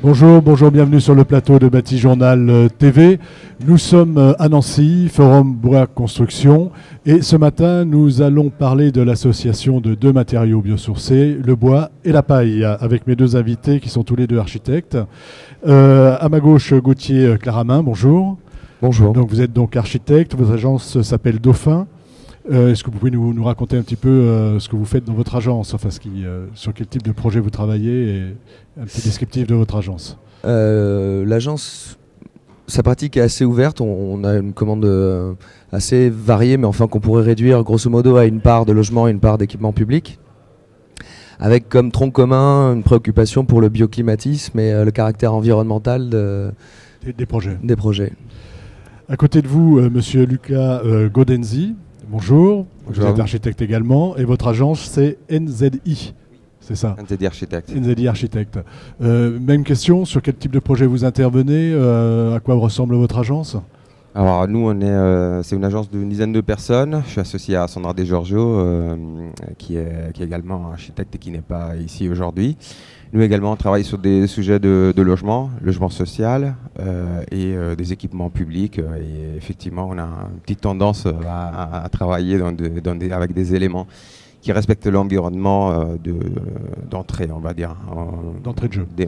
Bonjour, bonjour, bienvenue sur le plateau de Bâti Journal TV. Nous sommes à Nancy, Forum Bois Construction, et ce matin nous allons parler de l'association de deux matériaux biosourcés, le bois et la paille, avec mes deux invités qui sont tous les deux architectes. À ma gauche, Gauthier Claramin, bonjour. Bonjour. Donc vous êtes donc architecte, votre agence s'appelle Dauphin. Est-ce que vous pouvez nous raconter un petit peu ce que vous faites dans votre agence, enfin sur quel type de projet vous travaillez et un petit descriptif de votre agence? L'agence, sa pratique est assez ouverte, on a une commande assez variée, mais enfin qu'on pourrait réduire grosso modo à une part de logement et une part d'équipement public, avec comme tronc commun une préoccupation pour le bioclimatisme et le caractère environnemental Des projets. des projets. À côté de vous, monsieur Luca Gaudenzi. Bonjour, Bonjour. vous êtes architecte également, et votre agence c'est NZI, c'est ça? NZI Architecte. NZI Architecte. Même question, sur quel type de projet vous intervenez, à quoi ressemble votre agence? Alors nous, c'est une agence d'une dizaine de personnes. Je suis associé à Sandra De Giorgio, qui est également architecte et qui n'est pas ici aujourd'hui. Nous également, on travaille sur des sujets de logement social et des équipements publics. Et effectivement, on a une petite tendance à travailler avec des éléments qui respectent l'environnement d'entrée, on va dire. D'entrée de jeu. Oui.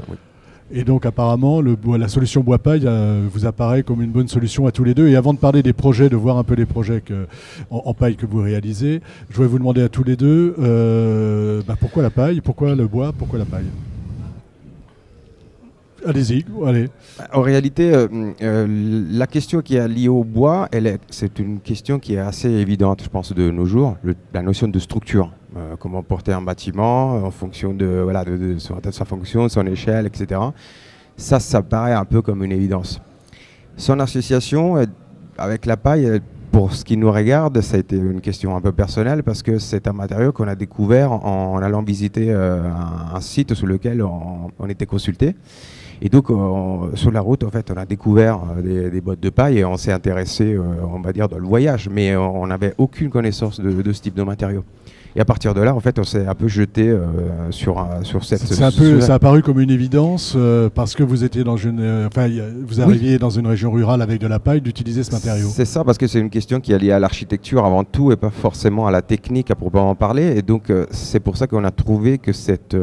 Et donc apparemment, la solution bois-paille vous apparaît comme une bonne solution à tous les deux. Et avant de parler des projets, de voir un peu les projets en paille que vous réalisez, je voudrais vous demander à tous les deux, pourquoi la paille, pourquoi le bois, pourquoi la paille? Allez-y, allez. En réalité, la question qui est liée au bois, c'est une question qui est assez évidente, je pense, de nos jours, la notion de structure. Comment porter un bâtiment en fonction de sa fonction, son échelle, etc. Ça paraît un peu comme une évidence. Son association avec la paille, pour ce qui nous regarde, ça a été une question un peu personnelle parce que c'est un matériau qu'on a découvert en allant visiter un site sur lequel on était consulté. Et donc, sur la route, en fait, on a découvert des bottes de paille et on s'est intéressé, on va dire, dans le voyage. Mais on n'avait aucune connaissance de ce type de matériau. Et à partir de là, en fait, on s'est un peu jeté sur cette... Ça a apparu comme une évidence parce que vous étiez vous arriviez dans une région rurale avec de la paille, d'utiliser ce matériau. C'est ça, parce que c'est une question qui est liée à l'architecture avant tout et pas forcément à la technique à proprement parler. Et donc, c'est pour ça qu'on a trouvé que cette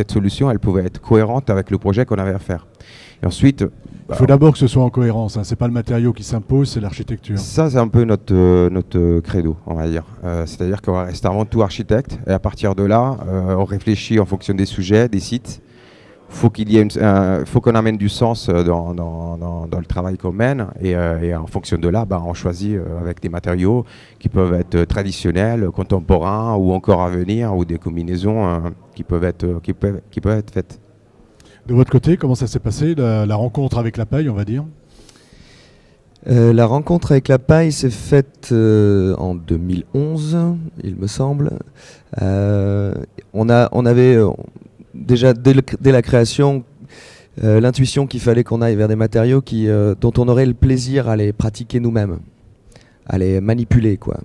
solution, elle pouvait être cohérente avec le projet qu'on avait à faire. Et ensuite... Il faut d'abord que ce soit en cohérence, hein. C'est pas le matériau qui s'impose, c'est l'architecture. Ça, c'est un peu notre credo, on va dire. C'est-à-dire qu'on reste avant tout architecte, et à partir de là, on réfléchit en fonction des sujets, des sites. Faut qu'on amène du sens dans le travail qu'on mène, et en fonction de là, on choisit avec des matériaux qui peuvent être traditionnels, contemporains, ou encore à venir, ou des combinaisons qui peuvent être faites. De votre côté, comment ça s'est passé, la rencontre avec la paille, on va dire? La rencontre avec la paille s'est faite en 2011, il me semble. On avait déjà, dès la création, l'intuition qu'il fallait qu'on aille vers des matériaux dont on aurait le plaisir à les pratiquer nous-mêmes, à les manipuler, quoi.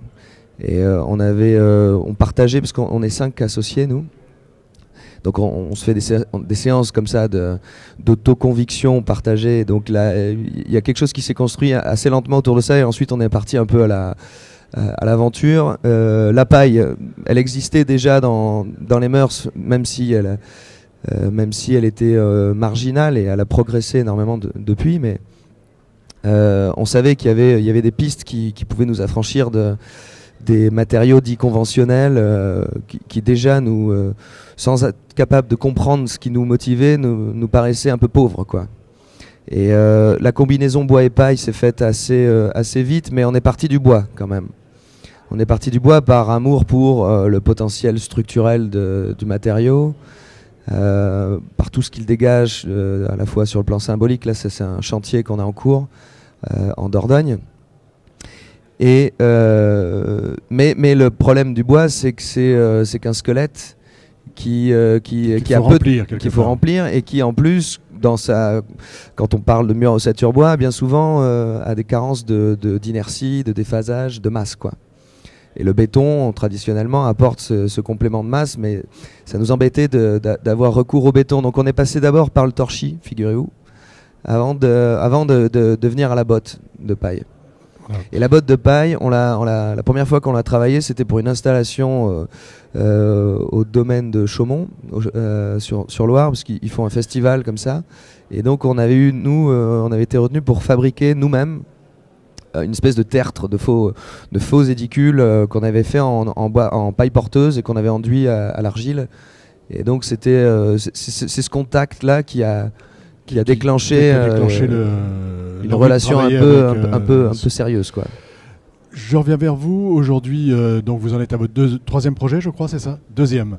Et on partageait, parce qu'on est 5 associés, nous. Donc on se fait des séances comme ça d'autoconviction partagée. Donc là, il y a quelque chose qui s'est construit assez lentement autour de ça, et ensuite on est parti un peu à l'aventure. La paille, elle existait déjà dans les mœurs, même si elle était marginale, et elle a progressé énormément depuis. Mais on savait qu'il y avait des pistes qui pouvaient nous affranchir des matériaux dits conventionnels qui déjà sans être capables de comprendre ce qui nous motivait, nous paraissaient un peu pauvres, quoi. Et la combinaison bois et paille s'est faite assez vite, mais on est parti du bois quand même. On est parti du bois par amour pour le potentiel structurel du matériau, par tout ce qu'il dégage, à la fois sur le plan symbolique. Là, c'est un chantier qu'on a en cours en Dordogne. Mais le problème du bois, c'est que c'est qu'un squelette qu'il faut remplir, et qui en plus, quand on parle de mur ossature bois, bien souvent a des carences d'inertie, de déphasage, de masse, quoi. Et le béton, traditionnellement, apporte ce complément de masse, mais ça nous embêtait d'avoir recours au béton. Donc on est passé d'abord par le torchis, figurez-vous, avant de venir à la botte de paille. Et la botte de paille, la première fois qu'on l'a travaillée, c'était pour une installation au domaine de Chaumont, sur Loire, parce qu'ils font un festival comme ça. Et donc on avait été retenus pour fabriquer nous-mêmes une espèce de tertre, de faux édicules qu'on avait fait en paille porteuse et qu'on avait enduit à l'argile. Et donc c'est ce contact-là qui a déclenché une relation un peu sérieuse, quoi. Je reviens vers vous aujourd'hui. Donc vous en êtes à votre troisième projet, je crois, c'est ça ? Deuxième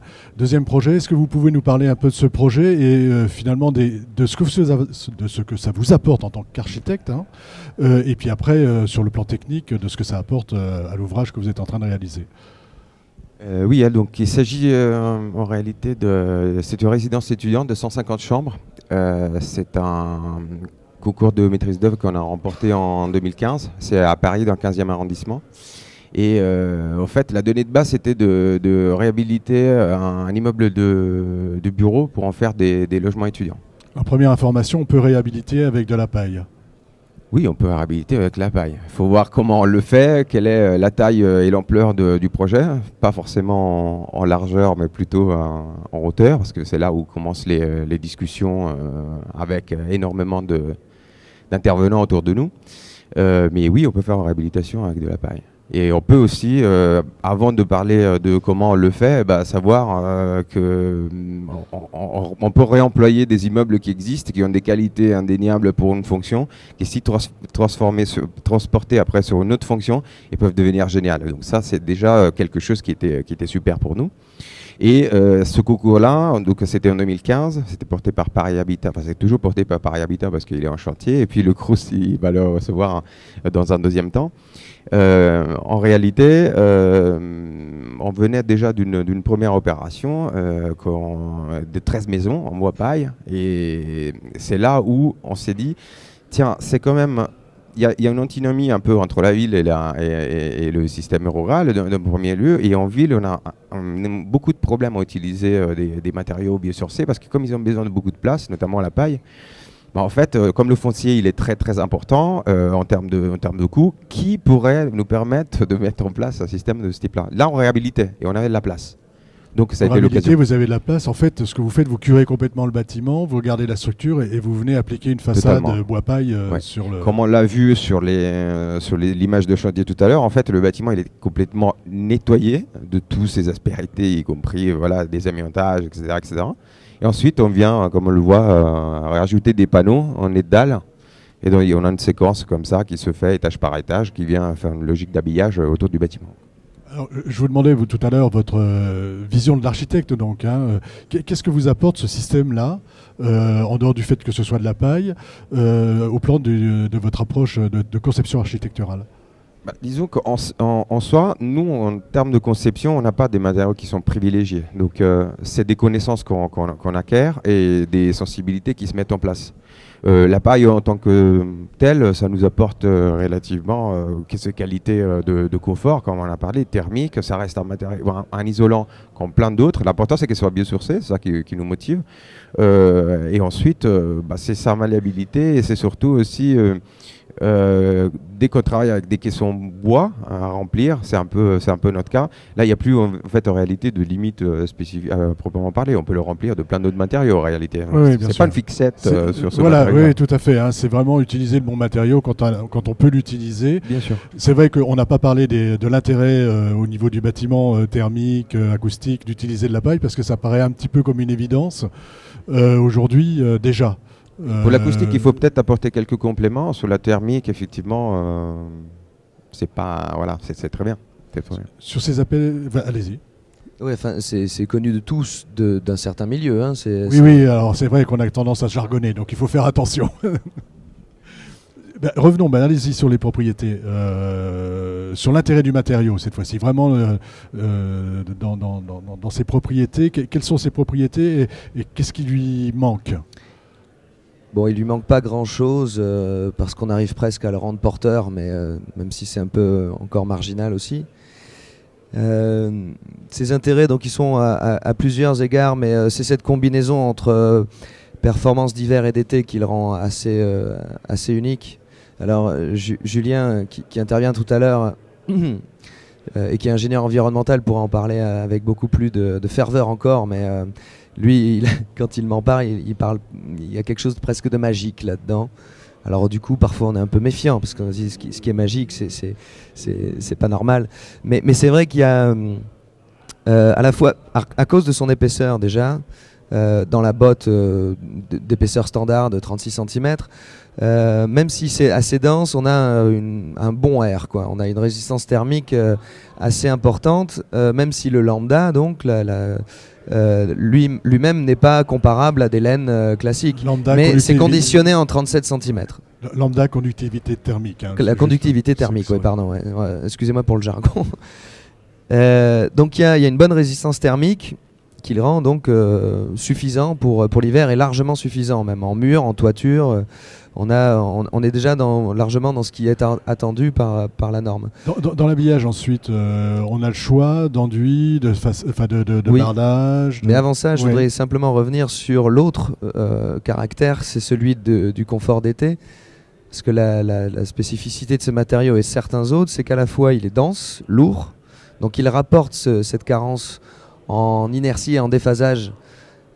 projet. Est-ce que vous pouvez nous parler un peu de ce projet et finalement de ce que ça vous apporte en tant qu'architecte, hein, et puis après sur le plan technique de ce que ça apporte à l'ouvrage que vous êtes en train de réaliser. Oui, donc il s'agit en réalité c'est une résidence étudiante de 150 chambres. C'est un concours de maîtrise d'œuvre qu'on a remporté en 2015. C'est à Paris, dans le 15e arrondissement. Et en fait, la donnée de base, c'était de réhabiliter un immeuble de bureaux pour en faire des logements étudiants. En première information, on peut réhabiliter avec de la paille. Oui, on peut réhabiliter avec la paille. Il faut voir comment on le fait, quelle est la taille et l'ampleur du projet. Pas forcément en largeur, mais plutôt en hauteur, parce que c'est là où commencent les discussions avec énormément d'intervenants autour de nous. Mais oui, on peut faire une réhabilitation avec de la paille. Et on peut aussi, avant de parler de comment on le fait, savoir qu'on peut réemployer des immeubles qui existent, qui ont des qualités indéniables pour une fonction, qui si transportés après sur une autre fonction, ils peuvent devenir géniales. Donc ça, c'est déjà quelque chose qui était super pour nous. Et ce concours-là, donc c'était en 2015, c'était porté par Paris Habitat, enfin c'est toujours porté par Paris Habitat parce qu'il est en chantier, et puis le Crous, il va le recevoir dans un deuxième temps. En réalité, on venait déjà d'une première opération de 13 maisons en bois paille, et c'est là où on s'est dit, tiens, c'est quand même... Il y a une antinomie un peu entre la ville et le système rural, d'un premier lieu. Et en ville, on a beaucoup de problèmes à utiliser des matériaux biosourcés parce que comme ils ont besoin de beaucoup de place, notamment la paille, en fait, comme le foncier il est très très important en termes de coûts, qui pourrait nous permettre de mettre en place un système de ce type-là? Là, on réhabilitait et on avait de la place. Donc ça a été l'occasion. Vous avez de la place. En fait, ce que vous faites, vous curez complètement le bâtiment, vous regardez la structure et vous venez appliquer une façade bois-paille sur le... Comme on l'a vu sur l'image de chantier tout à l'heure, en fait, le bâtiment il est complètement nettoyé de tous ses aspérités, y compris des amiantages, etc., etc. Et ensuite, on vient, comme on le voit, rajouter des panneaux en nez de dalle. Et donc, on a une séquence comme ça qui se fait étage par étage, qui vient faire une logique d'habillage autour du bâtiment. Alors, je vous demandais tout à l'heure votre vision de l'architecte. Donc, hein, qu'est-ce que vous apporte ce système-là, en dehors du fait que ce soit de la paille, au plan de votre approche de conception architecturale? Disons qu'en soi, nous, en termes de conception, on n'a pas des matériaux qui sont privilégiés. Donc, c'est des connaissances qu'on acquiert et des sensibilités qui se mettent en place. La paille en tant que telle, ça nous apporte relativement ces qualités de confort, comme on a parlé, thermique, ça reste un matériau, un isolant comme plein d'autres. L'important c'est qu'elle soit biosourcée, c'est ça qui nous motive. Et ensuite, c'est sa malléabilité et c'est surtout aussi dès qu'on travaille avec des caissons bois à remplir, c'est un peu notre cas. Là, il n'y a plus en réalité de limite spécifique à proprement parler. On peut le remplir de plein d'autres matériaux en réalité. Oui, c'est pas une fixette sur ce voilà, matériau. Oui, tout à fait. Hein, c'est vraiment utiliser le bon matériau quand on peut l'utiliser. Bien sûr. C'est vrai qu'on n'a pas parlé de l'intérêt au niveau du bâtiment thermique, acoustique, d'utiliser de la paille parce que ça paraît un petit peu comme une évidence aujourd'hui déjà. Pour l'acoustique, il faut peut-être apporter quelques compléments. Sur la thermique, effectivement, c'est très bien. Sur ces appels, allez-y. Ouais, c'est connu de tous d'un certain milieu. Hein, oui, alors c'est vrai qu'on a tendance à jargonner, donc il faut faire attention. Revenons, allez-y sur les propriétés. Sur l'intérêt du matériau, cette fois-ci, vraiment dans ses propriétés. Quelles sont ses propriétés et qu'est-ce qui lui manque ? Bon, il lui manque pas grand-chose parce qu'on arrive presque à le rendre porteur, mais même si c'est un peu encore marginal aussi. Ses intérêts, donc, ils sont à plusieurs égards, mais c'est cette combinaison entre performance d'hiver et d'été qui le rend assez unique. Alors, Julien, qui intervient tout à l'heure, et qui est ingénieur environnemental, pourra en parler avec beaucoup plus de ferveur encore, mais lui, quand il m'en parle, il y a quelque chose de presque de magique là-dedans. Alors du coup, parfois on est un peu méfiant, parce que ce qui est magique, c'est pas normal. Mais c'est vrai qu'il y a, à la fois, à cause de son épaisseur déjà, dans la botte d'épaisseur standard de 36 cm, même si c'est assez dense, on a un bon air, quoi. On a une résistance thermique assez importante, même si le lambda, donc, lui-même n'est pas comparable à des laines classiques. Mais c'est conditionné en 37 cm. Lambda, conductivité thermique. Hein, la conductivité thermique, oui, pardon. Ouais. Excusez-moi pour le jargon. Donc il y a une bonne résistance thermique qui le rend donc suffisant pour l'hiver, et largement suffisant, même en mur, en toiture. On est déjà largement dans ce qui est attendu par la norme. Dans l'habillage ensuite, on a le choix d'enduit, de oui, bardage. Mais avant ça, je voudrais simplement revenir sur l'autre caractère, c'est celui du confort d'été. Parce que la spécificité de ce matériau et certains autres, c'est qu'à la fois il est dense, lourd, donc il rapporte cette carence en inertie et en déphasage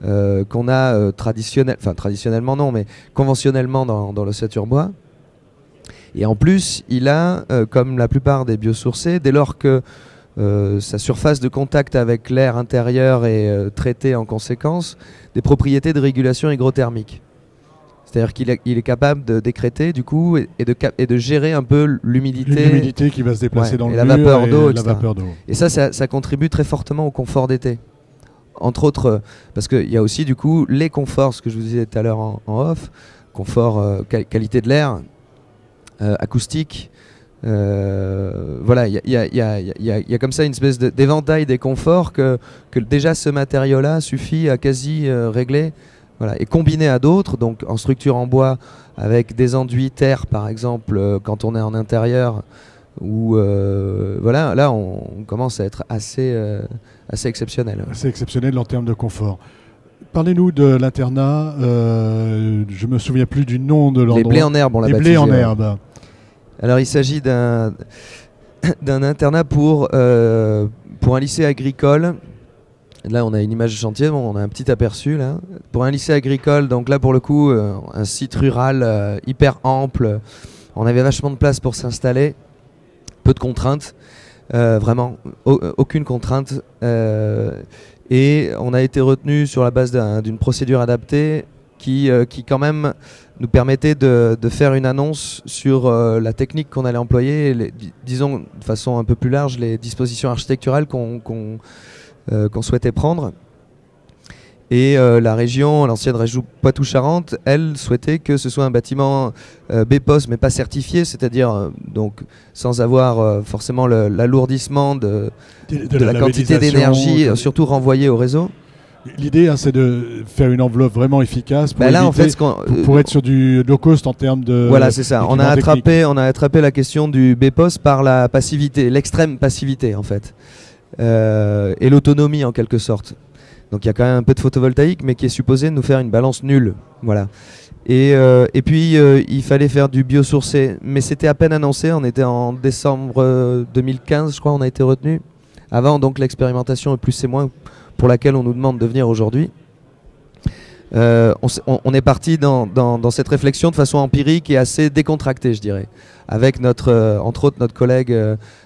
qu'on a traditionnellement non, mais conventionnellement dans l'ossature bois. Et en plus, il a, comme la plupart des biosourcés, dès lors que sa surface de contact avec l'air intérieur est traitée en conséquence, des propriétés de régulation hygrothermique. C'est-à-dire qu'il est capable de décréter du coup et de gérer un peu l'humidité qui va se déplacer dans le mur, la vapeur d'eau, la vapeur d'eau. Et ça contribue très fortement au confort d'été. Entre autres, parce qu'il y a aussi du coup les conforts, ce que je vous disais tout à l'heure en off, confort, qualité de l'air, acoustique. Voilà, il y a comme ça une espèce d'éventail des conforts que déjà ce matériau-là suffit à quasi régler. Voilà. Et combiné à d'autres, donc en structure en bois, avec des enduits terre par exemple, quand on est en intérieur, où voilà, là on commence à être assez exceptionnel. Assez exceptionnel en termes de confort. Parlez-nous de l'internat, je me souviens plus du nom de l'endroit. Les Blés en herbe, on l'a baptisé. Les Blés en herbe. Alors il s'agit d'un internat pour un lycée agricole. Là, on a une image de chantier, on a un petit aperçu là. Pour un lycée agricole, donc là pour le coup, un site rural hyper ample. On avait vachement de place pour s'installer, peu de contraintes, vraiment aucune contrainte. Et on a été retenu sur la base d'une procédure adaptée qui quand même nous permettait de faire une annonce sur la technique qu'on allait employer, disons de façon un peu plus large, les dispositions architecturales qu'on souhaitait prendre. Et la région, l'ancienne région Poitou-Charentes, elle souhaitait que ce soit un bâtiment BPOS mais pas certifié, c'est-à-dire donc sans avoir forcément l'alourdissement de la quantité d'énergie, surtout renvoyée au réseau. L'idée, c'est de faire une enveloppe vraiment efficace pour, là, en fait, pour être sur du low cost en termes de... Voilà, c'est ça. On a attrapé la question du BPOS par la passivité, l'extrême passivité en fait. Et l'autonomie en quelque sorte. Donc il y a quand même un peu de photovoltaïque, mais qui est supposé nous faire une balance nulle. Voilà. Et puis il fallait faire du biosourcé, mais c'était à peine annoncé. On était en décembre 2015, je crois, on a été retenu. Avant donc l'expérimentation et plus c'est moins pour laquelle on nous demande de venir aujourd'hui. On est parti dans cette réflexion de façon empirique et assez décontractée, je dirais, avec entre autres notre collègue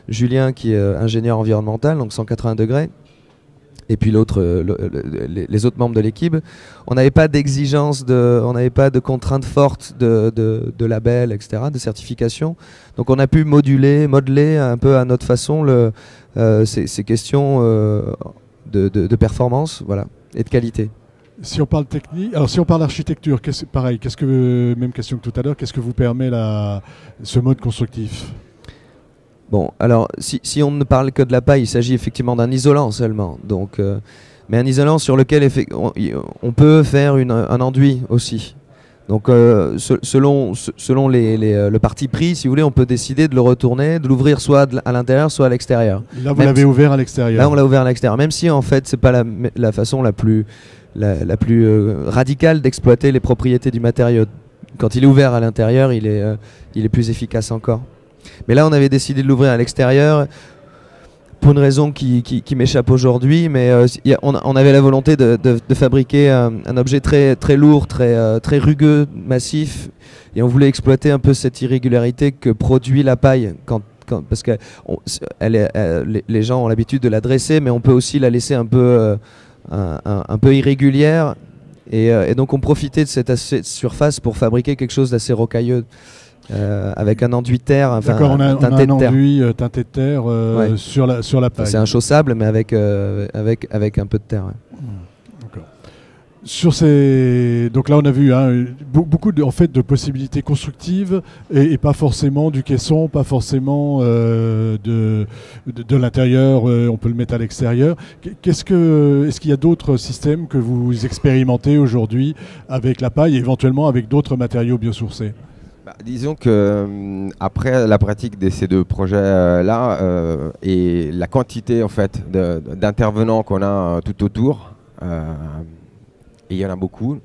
Julien qui est ingénieur environnemental, donc 180 degrés, et puis les autres membres de l'équipe. On n'avait pas d'exigence, on n'avait pas de contraintes fortes de label, etc., de certification. Donc on a pu modeler un peu à notre façon ces questions de performance, voilà, et de qualité. Si on parle technique, alors si on parle architecture, pareil, même question que tout à l'heure, qu'est-ce que vous permet ce mode constructif ? Bon, alors si on ne parle que de la paille, il s'agit effectivement d'un isolant seulement, donc, mais un isolant sur lequel on peut faire un enduit aussi. Donc selon le parti pris, si vous voulez, on peut décider de le retourner, de l'ouvrir soit à l'intérieur, soit à l'extérieur. Là, vous l'avez ouvert à l'extérieur. Là, on l'a ouvert à l'extérieur, même si en fait, c'est pas la façon la plus radicale d'exploiter les propriétés du matériau. Quand il est ouvert à l'intérieur, il est plus efficace encore. Mais là, on avait décidé de l'ouvrir à l'extérieur pour une raison qui m'échappe aujourd'hui, mais on avait la volonté de fabriquer un objet très, très lourd, très rugueux, massif, et on voulait exploiter un peu cette irrégularité que produit la paille, parce que les gens ont l'habitude de la dresser, mais on peut aussi la laisser un peu irrégulière, et donc on profitait de cette surface pour fabriquer quelque chose d'assez rocailleux. Avec un enduit de terre, enfin on a un enduit teinté de terre ouais. sur la paille. C'est un chaussable, mais avec un peu de terre. Ouais. D'accord. Donc là, on a vu beaucoup de possibilités constructives et pas forcément du caisson, pas forcément de l'intérieur. On peut le mettre à l'extérieur. Est-ce qu'il y a d'autres systèmes que vous expérimentez aujourd'hui avec la paille et éventuellement avec d'autres matériaux biosourcés? Disons que après la pratique de ces deux projets-là et la quantité en fait d'intervenants qu'on a tout autour, et il y en a beaucoup.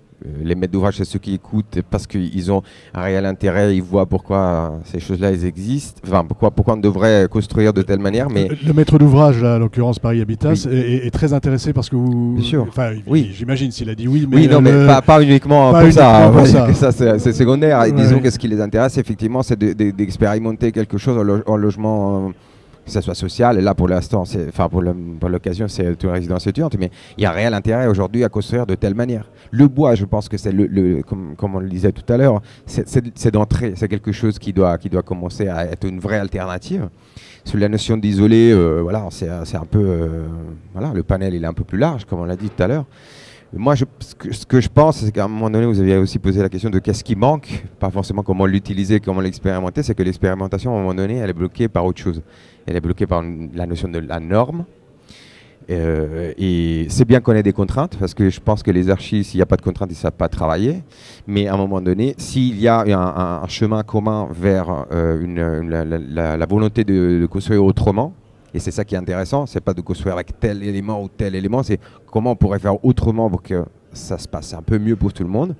Les maîtres d'ouvrage, c'est ceux qui écoutent parce qu'ils ont un réel intérêt, ils voient pourquoi ces choses-là existent, enfin pourquoi on devrait construire de telle manière. Mais le maître d'ouvrage, là, en l'occurrence Paris Habitat, est très intéressé parce que vous. Bien sûr. Enfin, oui. J'imagine s'il a dit oui, mais. Oui, non, mais pas uniquement pour ça. Ça c'est secondaire. Ouais. Disons que ce qui les intéresse, effectivement, c'est d'expérimenter quelque chose en logement. Que ça soit social, et là pour l'instant, pour l'occasion, c'est une résidence étudiante, mais il y a un réel intérêt aujourd'hui à construire de telle manière. Le bois, je pense que c'est comme on le disait tout à l'heure, c'est d'entrée, c'est quelque chose qui doit commencer à être une vraie alternative. Sur la notion d'isoler, voilà, c'est un peu, voilà, le panel il est un peu plus large, comme on l'a dit tout à l'heure. Moi, ce que je pense, c'est qu'à un moment donné, vous aviez aussi posé la question de qu'est-ce qui manque, pas forcément comment l'utiliser, comment l'expérimenter, c'est que l'expérimentation, à un moment donné, elle est bloquée par autre chose. Elle est bloquée par la notion de la norme. Et c'est bien qu'on ait des contraintes, parce que je pense que les archis, s'il n'y a pas de contraintes, ils ne savent pas travailler. Mais à un moment donné, s'il y a un chemin commun vers la volonté de construire autrement, et c'est ça qui est intéressant, c'est pas de construire avec tel élément ou tel élément, c'est comment on pourrait faire autrement pour que ça se passe un peu mieux pour tout le monde.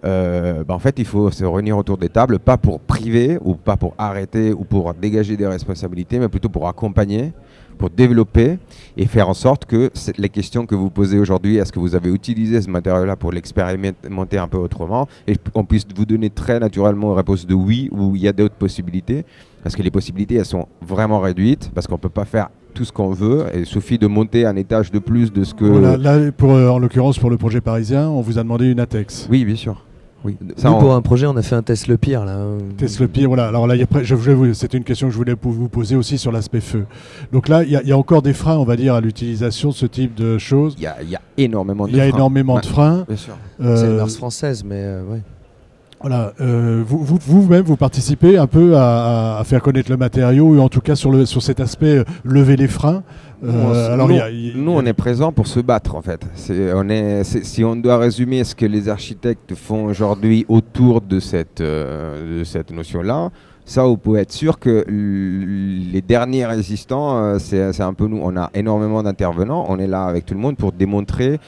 En fait, il faut se réunir autour des tables, pas pour priver ou pas pour arrêter ou pour dégager des responsabilités, mais plutôt pour accompagner, pour développer et faire en sorte que les questions que vous posez aujourd'hui, est-ce que vous avez utilisé ce matériau-là pour l'expérimenter un peu autrement, et qu'on puisse vous donner très naturellement une réponse de oui, ou il y a d'autres possibilités, parce que les possibilités, elles sont vraiment réduites, parce qu'on ne peut pas faire tout ce qu'on veut, et il suffit de monter un étage de plus de ce que... Voilà, là, en l'occurrence, pour le projet parisien, on vous a demandé une ATEX. Oui, bien sûr. Oui. Nous, pour un projet, on a fait un test le pire. Test le pire, voilà. Alors là, c'était une question que je voulais vous poser aussi sur l'aspect feu. Donc là, il y a encore des freins, on va dire, à l'utilisation de ce type de choses. Il y a énormément de freins. Il y a énormément de freins. Bien sûr. C'est une mœurs française, mais ouais. Voilà, vous-même, vous participez un peu à faire connaître le matériau, ou en tout cas sur cet aspect lever les freins. Nous, on est présents pour se battre, en fait. Si on doit résumer ce que les architectes font aujourd'hui autour de cette notion-là, ça, vous pouvez être sûr que les derniers résistants, c'est un peu nous. On a énormément d'intervenants. On est là avec tout le monde pour démontrer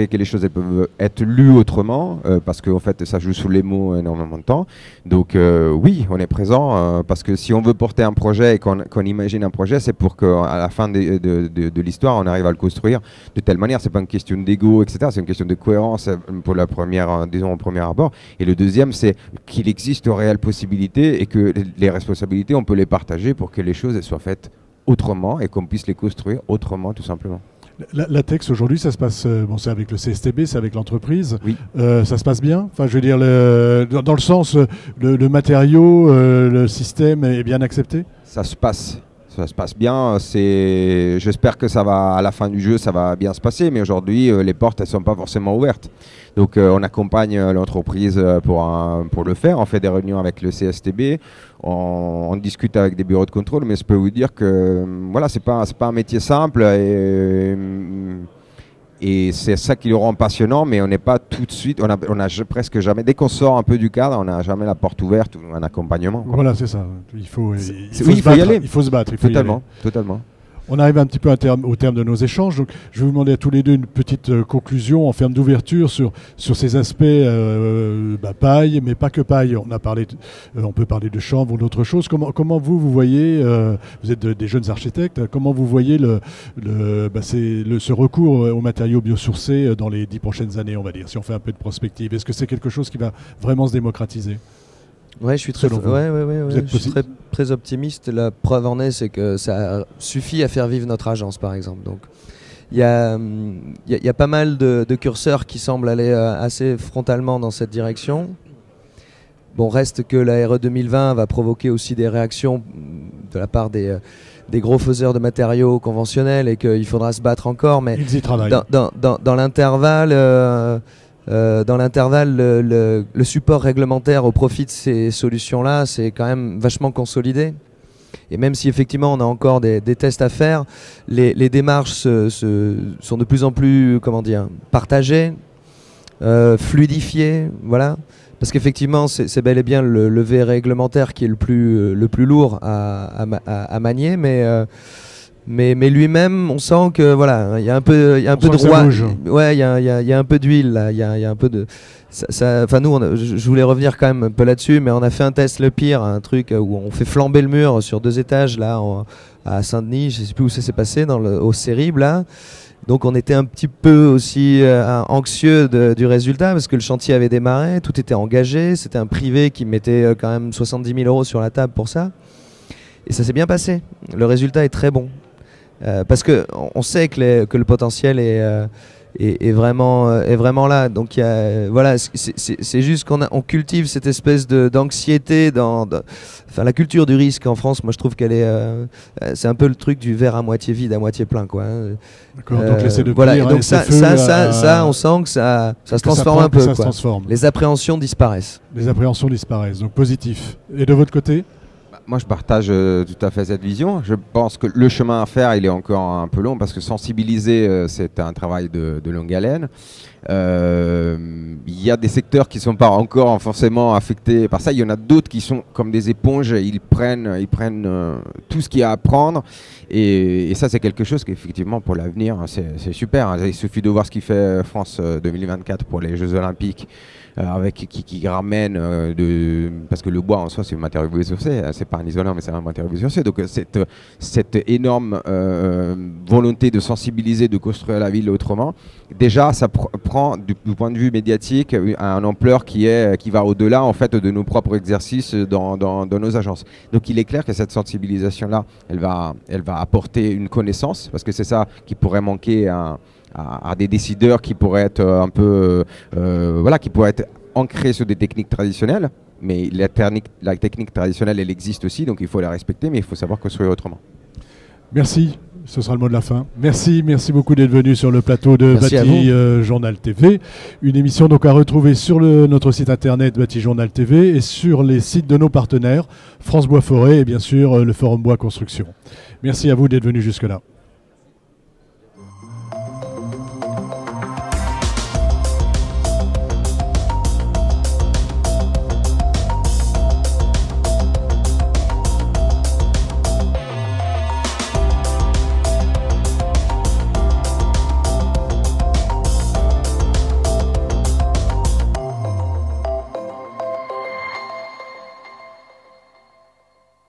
que les choses peuvent être lues autrement, parce qu'en fait, ça joue sous les mots énormément de temps. Donc oui, on est présent, parce que si on veut porter un projet et qu'on imagine un projet, c'est pour qu'à la fin de l'histoire, on arrive à le construire de telle manière. C'est pas une question d'ego, etc. C'est une question de cohérence pour la première, disons, au premier abord. Et le deuxième, c'est qu'il existe une réelle possibilité et que les responsabilités, on peut les partager pour que les choses soient faites autrement et qu'on puisse les construire autrement, tout simplement. La TEX aujourd'hui, ça se passe, c'est avec le CSTB, c'est avec l'entreprise. Oui. Ça se passe bien. Enfin, je veux dire, dans le sens, le matériau, le système est bien accepté. Ça se passe bien. J'espère que ça va, à la fin du jeu, ça va bien se passer. Mais aujourd'hui, les portes, elles sont pas forcément ouvertes. Donc, on accompagne l'entreprise pour le faire. On fait des réunions avec le CSTB. On discute avec des bureaux de contrôle. Mais je peux vous dire que voilà, c'est pas un métier simple. Et c'est ça qui le rend passionnant, mais on n'est pas tout de suite, on a presque jamais, dès qu'on sort un peu du cadre, on n'a jamais la porte ouverte ou un accompagnement, quoi. Voilà, c'est ça. Il faut il faut y aller. Il faut se battre. Il faut Totalement, totalement. On arrive un petit peu au terme de nos échanges. Donc, je vais vous demander à tous les deux une petite conclusion en termes d'ouverture sur ces aspects paille, mais pas que paille. On peut parler de chanvre ou d'autres choses. Comment vous voyez, vous êtes des jeunes architectes, comment vous voyez ce recours aux matériaux biosourcés dans les 10 prochaines années, on va dire, si on fait un peu de prospective. Est-ce que c'est quelque chose qui va vraiment se démocratiser ? Ouais, je suis très optimiste. La preuve en est, c'est que ça suffit à faire vivre notre agence, par exemple. Donc, il y a pas mal de curseurs qui semblent aller assez frontalement dans cette direction. Bon, reste que la RE 2020 va provoquer aussi des réactions de la part des gros faiseurs de matériaux conventionnels et qu'il faudra se battre encore. Mais ils y travaillent. Dans l'intervalle... le support réglementaire au profit de ces solutions-là, c'est quand même vachement consolidé. Et même si effectivement on a encore des tests à faire, les démarches sont de plus en plus, partagées, fluidifiées, voilà. Parce qu'effectivement, c'est bel et bien le levier réglementaire qui est le plus lourd à manier, mais lui-même, on sent que voilà, il y a un peu de roi. Ouais, il y a un peu d'huile là, il y a un peu de. Enfin nous, je voulais revenir quand même un peu là-dessus, mais on a fait un test le pire, un truc où on fait flamber le mur sur 2 étages là à Saint-Denis, je sais plus où ça s'est passé, au Cérib là. Donc on était un petit peu aussi anxieux du résultat parce que le chantier avait démarré, tout était engagé, c'était un privé qui mettait quand même 70 000 € sur la table pour ça. Et ça s'est bien passé. Le résultat est très bon. Parce qu'on sait que le potentiel est vraiment là. Donc voilà, c'est juste qu'on cultive cette espèce d'anxiété enfin, la culture du risque en France. Moi, je trouve qu'elle c'est un peu le truc du verre à moitié vide, à moitié plein, quoi. D'accord. Donc l'essai de voilà. pire, Donc ça, on sent que ça se transforme un peu. Quoi. Les appréhensions disparaissent. Donc positif. Et de votre côté ? Moi, je partage tout à fait cette vision. Je pense que le chemin à faire, il est encore un peu long parce que sensibiliser, c'est un travail de longue haleine. Il y a des secteurs qui ne sont pas encore forcément affectés par ça. Il y en a d'autres qui sont comme des éponges. Ils prennent tout ce qu'il y a à prendre. Et ça, c'est quelque chose qu'effectivement, pour l'avenir, c'est super. Il suffit de voir ce qu'il fait France 2024 pour les Jeux Olympiques. Qui ramène parce que le bois en soi c'est un matériau biosourcé, c'est pas un isolant mais c'est un matériau biosourcé, donc cette énorme volonté de sensibiliser, de construire la ville autrement, déjà ça prend du point de vue médiatique une ampleur qui va au-delà en fait de nos propres exercices dans nos agences. Donc il est clair que cette sensibilisation là elle va apporter une connaissance, parce que c'est ça qui pourrait manquer à des décideurs qui pourraient être un peu qui pourraient être ancrés sur des techniques traditionnelles, mais la technique traditionnelle elle existe aussi, donc il faut la respecter, mais il faut savoir construire autrement. Merci, ce sera le mot de la fin. Merci beaucoup d'être venu sur le plateau de Bâti Journal TV, une émission donc à retrouver sur notre site internet Bâti Journal TV et sur les sites de nos partenaires France Bois Forêt et bien sûr le Forum Bois Construction. Merci à vous d'être venu jusque là.